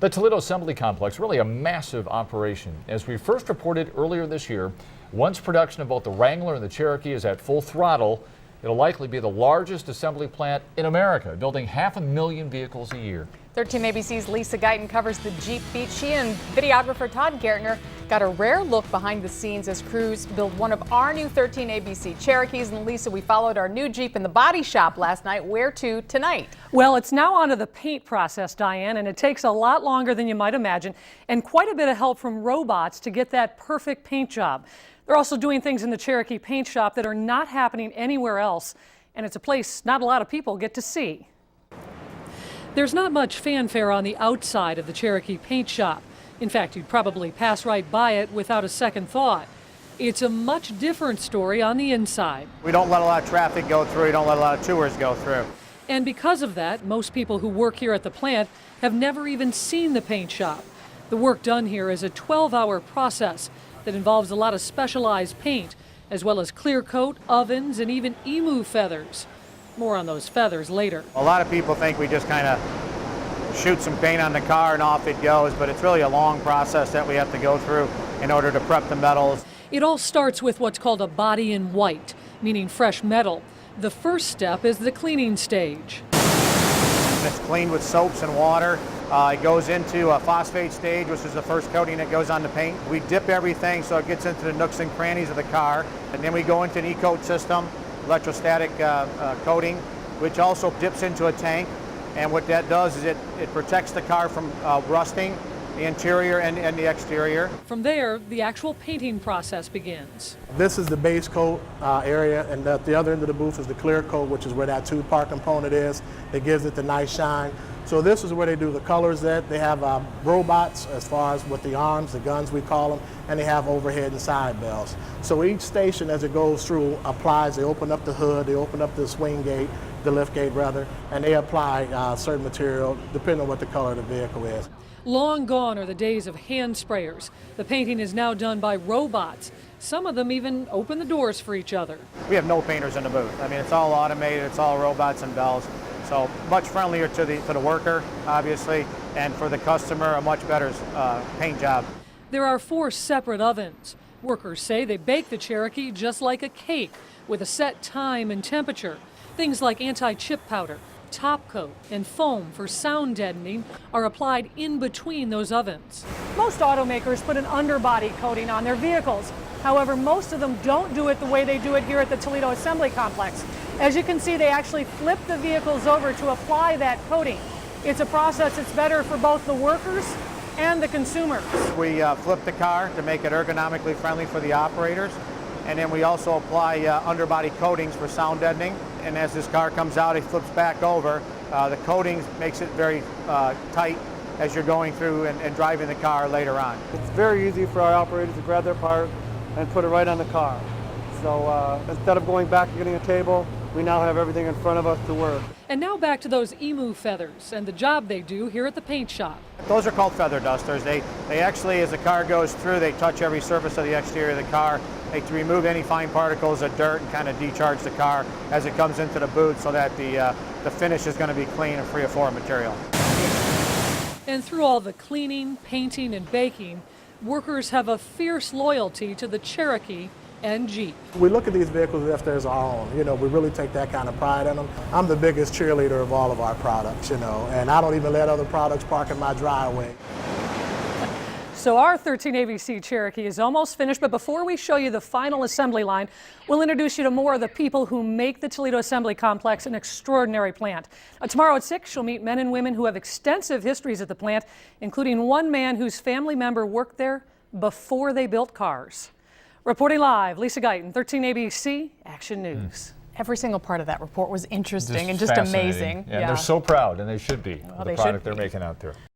The Toledo Assembly Complex, really a massive operation. As we first reported earlier this year, once production of both the Wrangler and the Cherokee is at full throttle, it'll likely be the largest assembly plant in America, building 500,000 vehicles a year. 13 ABC's Lisa Gaertner covers the Jeep beat. She and videographer Todd Gaertner got a rare look behind the scenes as crews build one of our new 13 ABC Cherokees. And Lisa, we followed our new Jeep in the body shop last night. Where to tonight? Well, it's now onto the paint process, Diane, and it takes a lot longer than you might imagine, and quite a bit of help from robots to get that perfect paint job. They're also doing things in the Cherokee paint shop that are not happening anywhere else, and it's a place not a lot of people get to see. There's not much fanfare on the outside of the Cherokee paint shop. In fact, you'd probably pass right by it without a second thought. It's a much different story on the inside. We don't let a lot of traffic go through. We don't let a lot of tours go through. And because of that, most people who work here at the plant have never even seen the paint shop. The work done here is a 12-hour process that involves a lot of specialized paint, as well as clear coat, ovens, and even emu feathers. More on those feathers later. A lot of people think we just kind of shoot some paint on the car and off it goes, but it's really a long process that we have to go through in order to prep the metals. It all starts with what's called a body in white, meaning fresh metal. The first step is the cleaning stage. It's cleaned with soaps and water. It goes into a phosphate stage, which is the first coating that goes on the paint. We dip everything so it gets into the nooks and crannies of the car, and then we go into an e-coat system, electrostatic coating, which also dips into a tank. And what that does is it protects the car from rusting, the interior and the exterior. From there, the actual painting process begins. This is the base coat area, and at the other end of the booth is the clear coat, which is where that two-part component is. It gives it the nice shine. So this is where they do the colors that they have robots as far as with the arms, the guns we call them, and they have overhead and side bells. So each station as it goes through applies, they open up the hood, they open up the swing gate, the lift gate rather, and they apply certain material depending on what the color of the vehicle is. Long gone are the days of hand sprayers. The painting is now done by robots. Some of them even open the doors for each other. We have no painters in the booth. I mean, it's all automated, it's all robots and bells. So much friendlier to the worker, obviously, and for the customer, a much better paint job. There are 4 separate ovens. Workers say they bake the Cherokee just like a cake with a set time and temperature. Things like anti-chip powder, top coat, and foam for sound deadening are applied in between those ovens. Most automakers put an underbody coating on their vehicles. However, most of them don't do it the way they do it here at the Toledo Assembly Complex. As you can see, they actually flip the vehicles over to apply that coating. It's a process that's better for both the workers and the consumers. We flip the car to make it ergonomically friendly for the operators, and then we also apply underbody coatings for sound deadening. And as this car comes out, it flips back over. The coatings makes it very tight as you're going through and driving the car later on. It's very easy for our operators to grab their part and put it right on the car. So instead of going back and getting a table, we now have everything in front of us to work. And now back to those emu feathers and the job they do here at the paint shop. Those are called feather dusters. They actually, as the car goes through, they touch every surface of the exterior of the car. They remove any fine particles of dirt and kind of decharge the car as it comes into the booth so that the finish is going to be clean and free of foreign material. And through all the cleaning, painting, and baking, workers have a fierce loyalty to the Cherokee and Jeep. We look at these vehicles as if they're our own. You know, we really take that kind of pride in them. I'm the biggest cheerleader of all of our products, you know, and I don't even let other products park in my driveway. So our 13 ABC Cherokee is almost finished, but before we show you the final assembly line, we'll introduce you to more of the people who make the Toledo Assembly Complex an extraordinary plant. Tomorrow at 6, you'll meet men and women who have extensive histories at the plant, including one man whose family member worked there before they built cars. Reporting live, Lisa Gaertner, 13 ABC Action News. Every single part of that report was interesting and just amazing. Yeah, and they're so proud, and they should be, of the they product should they're making out there.